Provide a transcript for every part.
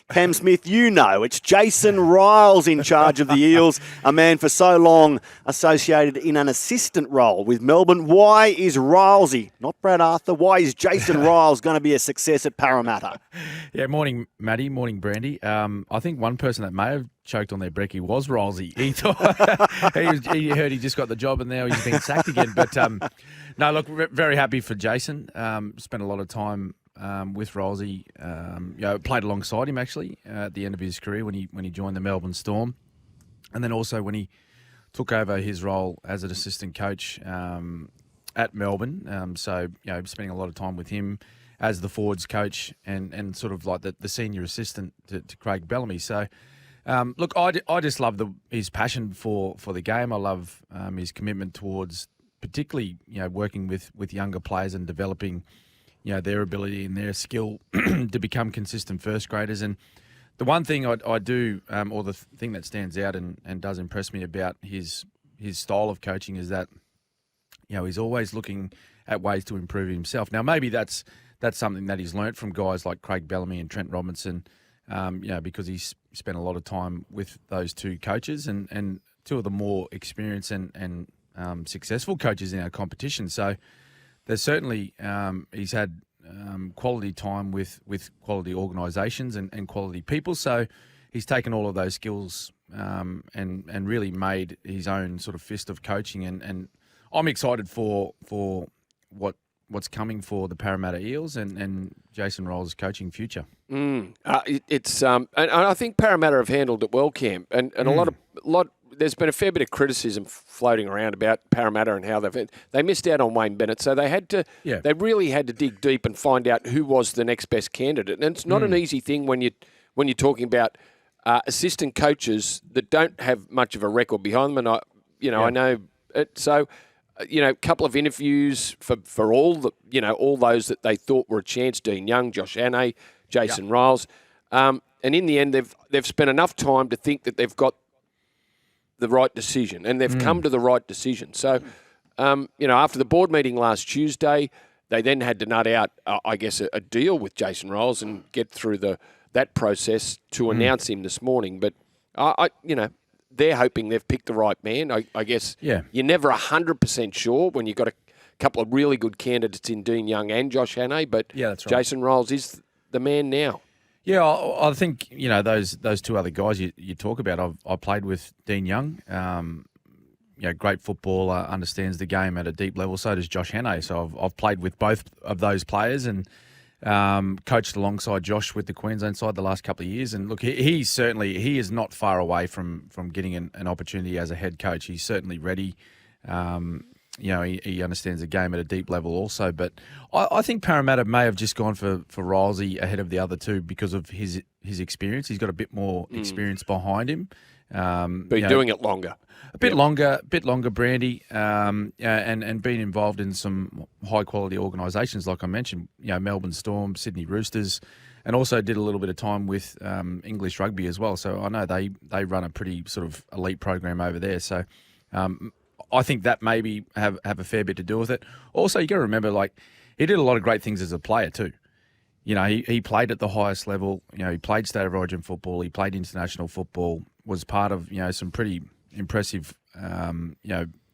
Cam Smith, it's Jason Ryles in charge of the Eels, a man for so long associated in an assistant role with Melbourne. Why is Rylesy, not Brad Arthur, why is Jason Ryles going to be a success at Parramatta? Yeah, morning, Matty. Morning, Brandy. I think one person that may have choked on their brekkie was Rylesy. He thought he heard he just got the job and now he's been sacked again. But no, look, very happy for Jason. Spent a lot of time with Rylesy. Played alongside him actually at the end of his career when he joined the Melbourne Storm, and then also when he took over his role as an assistant coach at Melbourne. Spending a lot of time with him as the forwards coach and sort of like the senior assistant to Craig Bellamy. So, look, I just love his passion for the game. I love his commitment towards particularly, working with younger players and developing, their ability and their skill to become consistent first graders. And the one thing I do, or the thing that stands out and does impress me about his style of coaching is that, he's always looking at ways to improve himself. Now, maybe that's something that he's learnt from guys like Craig Bellamy and Trent Robinson, because he's spent a lot of time with those two coaches and two of the more experienced and successful coaches in our competition. So there's certainly he's had quality time with quality organisations and quality people. So he's taken all of those skills and really made his own sort of fist of coaching. And I'm excited for what's coming for the Parramatta Eels and Jason Ryles' coaching future. And I think Parramatta have handled it well, Cam, and a lot. There's been a fair bit of criticism floating around about Parramatta and how they missed out on Wayne Bennett, so they had to. Yeah. They really had to dig deep and find out who was the next best candidate, and it's not an easy thing when you're talking about assistant coaches that don't have much of a record behind them. And I know it, so. A couple of interviews for all those that they thought were a chance: Dean Young, Josh Hannay, Jason Ryles, and in the end, they've spent enough time to think that they've got the right decision, and they've come to the right decision. So, after the board meeting last Tuesday, they then had to nut out, a deal with Jason Ryles and get through that process to announce him this morning. But they're hoping they've picked the right man. I guess you're never 100% sure when you've got a couple of really good candidates in Dean Young and Josh Hannay, but that's right. Jason Ryles is the man now. Yeah, I think, those two other guys you talk about, I played with Dean Young, great footballer, understands the game at a deep level. So does Josh Hannay. So I've played with both of those players and coached alongside Josh with the Queensland side the last couple of years. And look, he is not far away from getting an opportunity as a head coach. He's certainly ready. He understands the game at a deep level also. But I think Parramatta may have just gone for Rylesy ahead of the other two because of his experience. He's got a bit more experience behind him. Been doing it longer. A bit longer, Brandy, and been involved in some high-quality organisations, like I mentioned, Melbourne Storm, Sydney Roosters, and also did a little bit of time with English rugby as well. So I know they run a pretty sort of elite program over there. So I think that maybe have a fair bit to do with it. Also, you got to remember, he did a lot of great things as a player too. He played at the highest level. He played State of Origin football. He played international football. Was part of some pretty impressive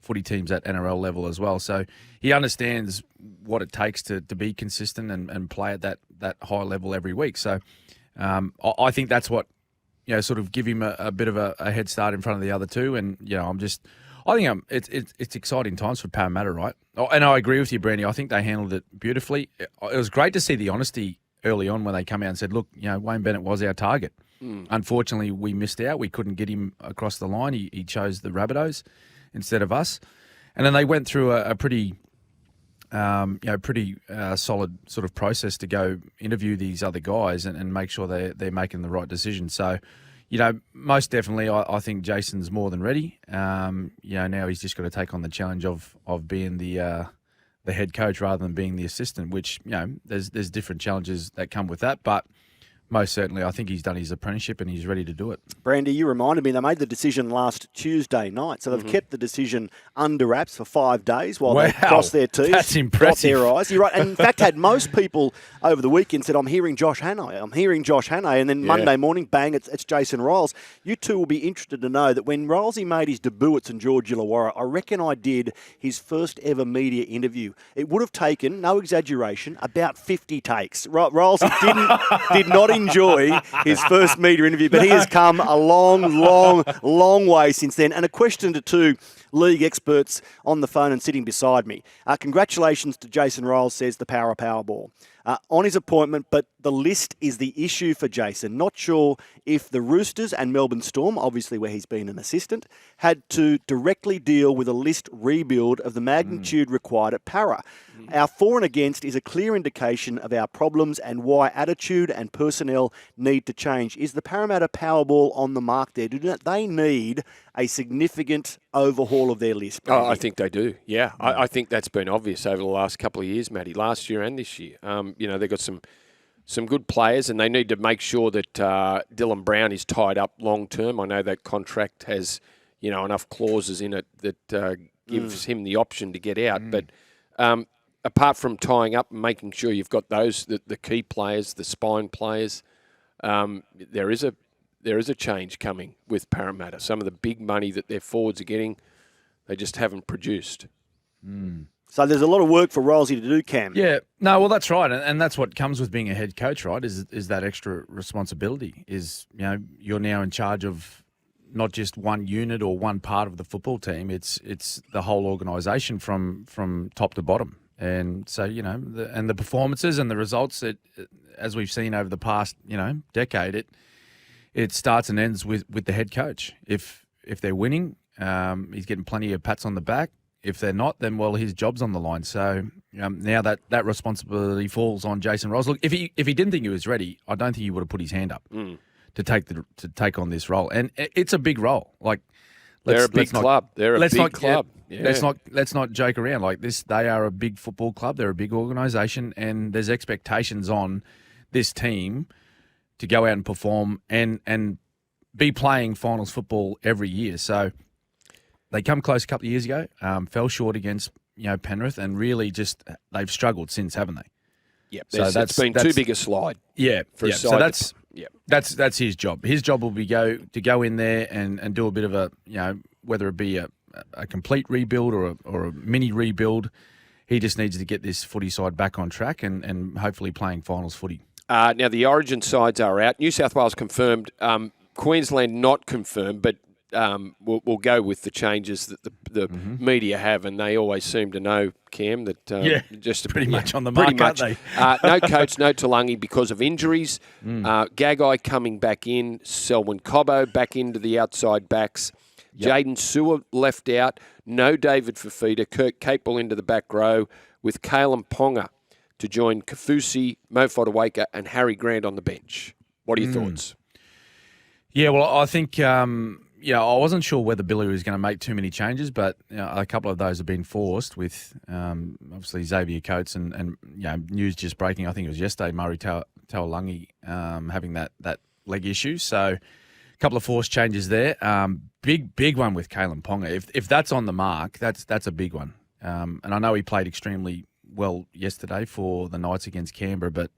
footy teams at NRL level as well. So he understands what it takes to be consistent and play at that high level every week. So I think that's what sort of give him a bit of a head start in front of the other two. And I think it's exciting times for Parramatta, right? And I agree with you, Brandy. I think they handled it beautifully. It was great to see the honesty early on when they come out and said, look, Wayne Bennett was our target. Unfortunately, we missed out. We couldn't get him across the line. He chose the Rabbitohs instead of us. And then they went through a pretty solid sort of process to go interview these other guys and make sure they're making the right decision. So, most definitely, I think Jason's more than ready. Now he's just got to take on the challenge of being the head coach rather than being the assistant, which, there's different challenges that come with that. But Most certainly. I think he's done his apprenticeship and he's ready to do it. Brandy, you reminded me they made the decision last Tuesday night, so they've kept the decision under wraps for 5 days while they cross their T's, that's impressive. dot their I's. You're right. And in fact, had most people over the weekend said, I'm hearing Josh Hannay, and then Monday morning, bang, it's Jason Ryles. You two will be interested to know that when Rylesy made his debut at St George Illawarra, I reckon I did his first ever media interview. It would have taken, no exaggeration, about 50 takes. Rylesy did not enjoy his first media interview, but he has come a long way since then. And a question to two league experts on the phone and sitting beside me. Congratulations to Jason Ryles, says the Powerball. On his appointment, but the list is the issue for Jason. Not sure if the Roosters and Melbourne Storm, obviously where he's been an assistant, had to directly deal with a list rebuild of the magnitude required at Para. Our for and against is a clear indication of our problems and why attitude and personnel need to change. Is the Parramatta Powerball on the mark there? Do they need a significant overhaul of their list? Oh, I think they do, yeah. I think that's been obvious over the last couple of years, Matty, last year and this year. They've got some good players and they need to make sure that Dylan Brown is tied up long term. I know that contract has, enough clauses in it that gives him the option to get out. But apart from tying up and making sure you've got those, the key players, the spine players, there is a change coming with Parramatta. Some of the big money that their forwards are getting, they just haven't produced. So there's a lot of work for Rylesy to do, Cam. Yeah, no, well, that's right, and that's what comes with being a head coach, right? Is that extra responsibility? You're now in charge of not just one unit or one part of the football team. It's the whole organisation from top to bottom, and so the performances and the results that, as we've seen over the past decade, it starts and ends with the head coach. If they're winning, he's getting plenty of pats on the back. If they're not, then, well, his job's on the line. So now that responsibility falls on Jason Ryles. Look, if he didn't think he was ready, I don't think he would have put his hand up to take on this role. And it's a big role. Like, they're a big club. They're a big club. Yeah. Let's not joke around like this. They are a big football club. They're a big organisation, and there's expectations on this team to go out and perform and be playing finals football every year. So they come close a couple of years ago, fell short against Penrith, and really just they've struggled since, haven't they? Yep. So it's been too big a slide. Yeah. So that's his job. His job will be to go in there and do a bit of a whether it be a complete rebuild or a mini rebuild. He just needs to get this footy side back on track and hopefully playing finals footy. Now the Origin sides are out. New South Wales confirmed. Queensland not confirmed, but we'll go with the changes that the media have, and they always seem to know, Cam, that just pretty much on the mark, aren't they? No coach, no Talangi because of injuries. Gagai coming back in, Selwyn Cobbo back into the outside backs. Jaden Sewer left out. No David Fafita. Kirk Capel into the back row with Kalen Ponga to join Kafusi, Mo Fotuaika and Harry Grant on the bench. What are your thoughts? Yeah, well, I think I wasn't sure whether Billy was going to make too many changes, but a couple of those have been forced with obviously Xavier Coates and news just breaking. I think it was yesterday, Murray Taulagi having that leg issue. So a couple of forced changes there. Big one with Kalen Ponga. If that's on the mark, that's a big one. And I know he played extremely well yesterday for the Knights against Canberra, but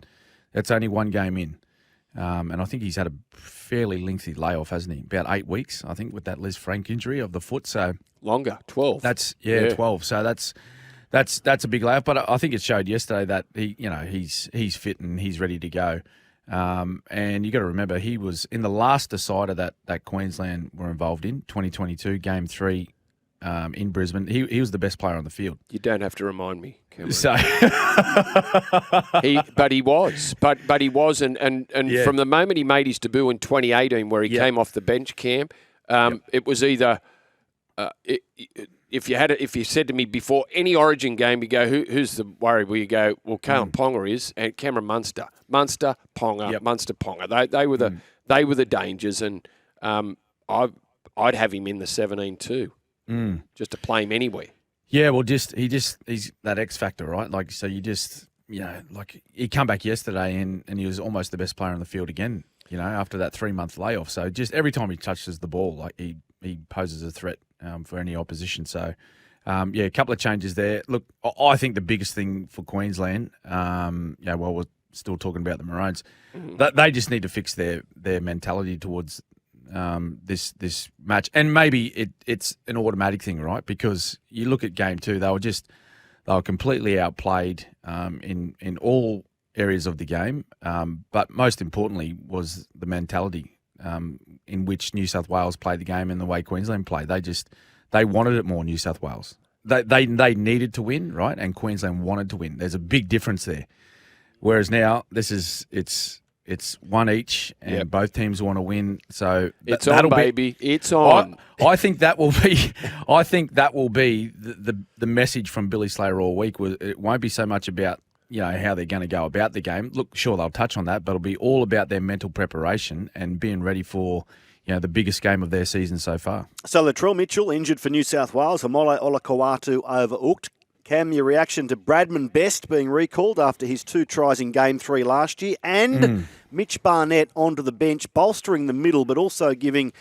that's only one game in. And I think he's had a fairly lengthy layoff, hasn't he? About 8 weeks, I think, with that Liz Frank injury of the foot. So longer, 12. That's 12. So that's a big layoff. But I think it showed yesterday that he's fit and he's ready to go. And you got to remember he was in the last decider that Queensland were involved in 2022 Game 3 in Brisbane. He was the best player on the field. You don't have to remind me, Cameron. So he was, and from the moment he made his debut in 2018, where he came off the bench, Cam, it was either if you said to me before any Origin game, you go, who's the worry? Well, you go, well, Kalen Ponga is, and Cameron Munster, Ponga, Munster, Ponga. They were the dangers, and I'd have him in the 17 too. Just to play him anywhere. Yeah, well, he's that X factor, right? Like, so you just like he come back yesterday and he was almost the best player on the field again, after that 3-month layoff. So just every time he touches the ball, like he poses a threat for any opposition. So, a couple of changes there. Look, I think the biggest thing for Queensland, we're still talking about the Maroons, they just need to fix their mentality towards this match. And maybe it's an automatic thing, right? Because you look at Game 2, they were completely outplayed in all areas of the game. But most importantly was the mentality in which New South Wales played the game and the way Queensland played. They wanted it more, New South Wales. They needed to win, right? And Queensland wanted to win. There's a big difference there. Whereas now it's one each, and both teams want to win. So it's on, baby. It's on. I think that will be. I think that will be the message from Billy Slater all week. It won't be so much about how they're going to go about the game. Look, sure they'll touch on that, but it'll be all about their mental preparation and being ready for the biggest game of their season so far. So Latrell Mitchell injured for New South Wales. Hamole Olakau'atu overhooked. Cam, your reaction to Bradman Best being recalled after his 2 tries in Game 3 last year, and Mitch Barnett onto the bench, bolstering the middle, but also giving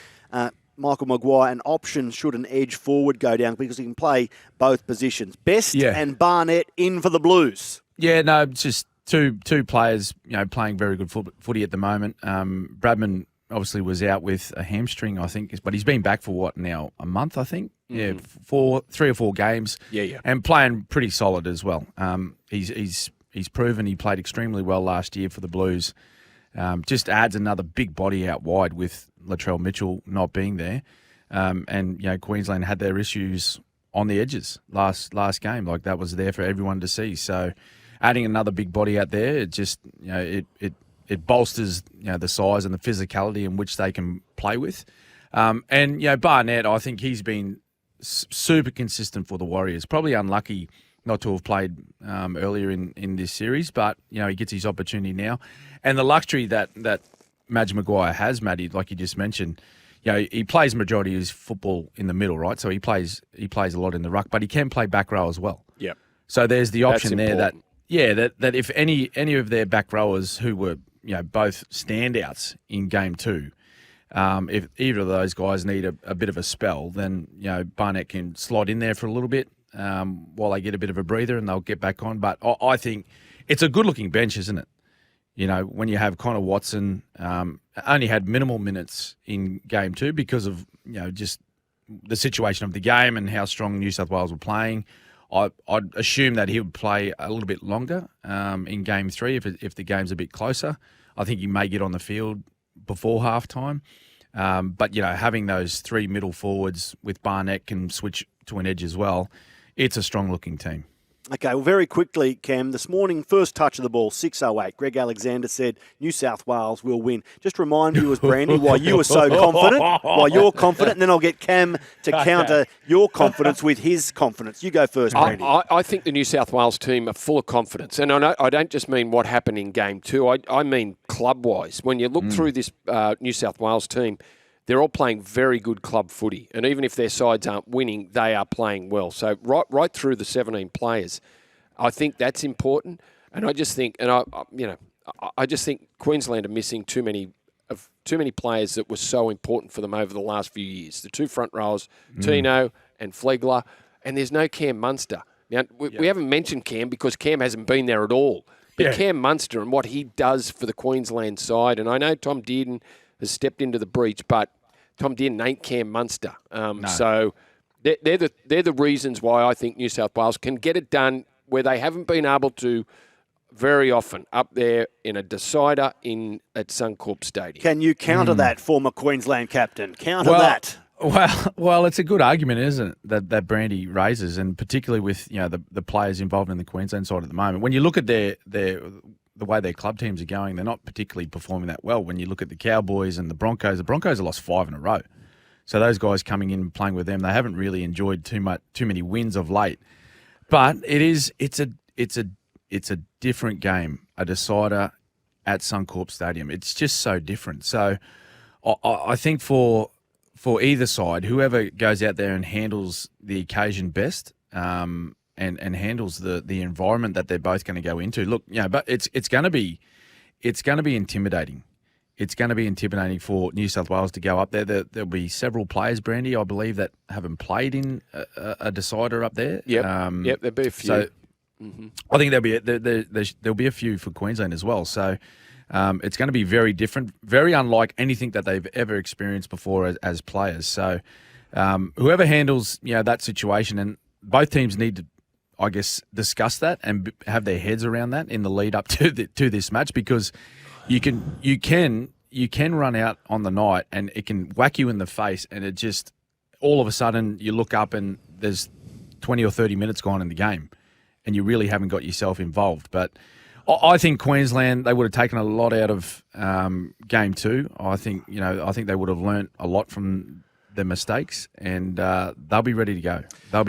Michael Maguire an option should an edge forward go down, because he can play both positions. Best and Barnett in for the Blues. Yeah, no, it's just two players, playing very good footy at the moment. Bradman obviously was out with a hamstring, I think, but he's been back for what now, a month, I think. Yeah, 3 or 4 games. Yeah. And playing pretty solid as well. He's proven he played extremely well last year for the Blues. Just adds another big body out wide with Latrell Mitchell not being there. And Queensland had their issues on the edges last game. Like, that was there for everyone to see. So adding another big body out there, it just it bolsters the size and the physicality in which they can play with. And Barnett, I think he's been super consistent for the Warriors. Probably unlucky not to have played earlier in this series, but he gets his opportunity now. And the luxury that Madge Maguire has, Matty, like you just mentioned, he plays majority of his football in the middle, right? So he plays a lot in the ruck, but he can play back row as well. Yep. So there's the option That's there important. that if any of their back rowers who were both standouts in Game 2, if either of those guys need a bit of a spell, then Barnett can slot in there for a little bit while they get a bit of a breather, and they'll get back on. But I think it's a good-looking bench, isn't it? When you have Connor Watson, only had minimal minutes in Game 2 because of just the situation of the game and how strong New South Wales were playing. I'd assume that he would play a little bit longer in Game 3 if the game's a bit closer. I think he may get on the field before halftime. But having those 3 middle forwards with Barnett can switch to an edge as well. It's a strong-looking team. Okay, well, very quickly, Cam, this morning, first touch of the ball, 6:08. Greg Alexander said New South Wales will win. Just remind viewers, Brandy, why you were so confident, why you're confident, and then I'll get Cam to counter your confidence with his confidence. You go first, Brandy. I think the New South Wales team are full of confidence. And I don't just mean what happened in Game 2. I mean club-wise. When you look through this New South Wales team, they're all playing very good club footy. And even if their sides aren't winning, they are playing well. So right through the 17 players, I think that's important. And I just think, I just think Queensland are missing too many players that were so important for them over the last few years. The 2 front rowers, Tino and Flegler, and there's no Cam Munster. Now, we haven't mentioned Cam because Cam hasn't been there at all. But Cam Munster and what he does for the Queensland side, and I know Tom Dearden has stepped into the breach, but Tom Dearden ain't Cam Munster. No. So they're the reasons why I think New South Wales can get it done where they haven't been able to very often, up there in a decider at Suncorp Stadium. Can you counter that, former Queensland captain? Counter that. Well, it's a good argument, isn't it, that Brandy raises, and particularly with the players involved in the Queensland side at the moment. When you look at the way their club teams are going, they're not particularly performing that well. When you look at the Cowboys and the Broncos have lost 5 in a row. So those guys coming in and playing with them, they haven't really enjoyed too many wins of late. But it's a different game, a decider at Suncorp Stadium. It's just so different. So I think for either side, whoever goes out there and handles the occasion best, and handles the environment that they're both going to go into. Look, but it's going to be intimidating. It's going to be intimidating for New South Wales to go up there. There'll be several players, Brandy, I believe, that haven't played in a decider up there. Yep, there'll be a few. So I think there'll be a few for Queensland as well. So it's going to be very different, very unlike anything that they've ever experienced before as players. So whoever handles that situation, and both teams need to, I guess, discuss that and have their heads around that in the lead up to this match, because you can run out on the night and it can whack you in the face, and it just all of a sudden you look up and there's 20 or 30 minutes gone in the game, and you really haven't got yourself involved. But I think Queensland, they would have taken a lot out of game 2. I think they would have learnt a lot from their mistakes, and they'll be ready to go.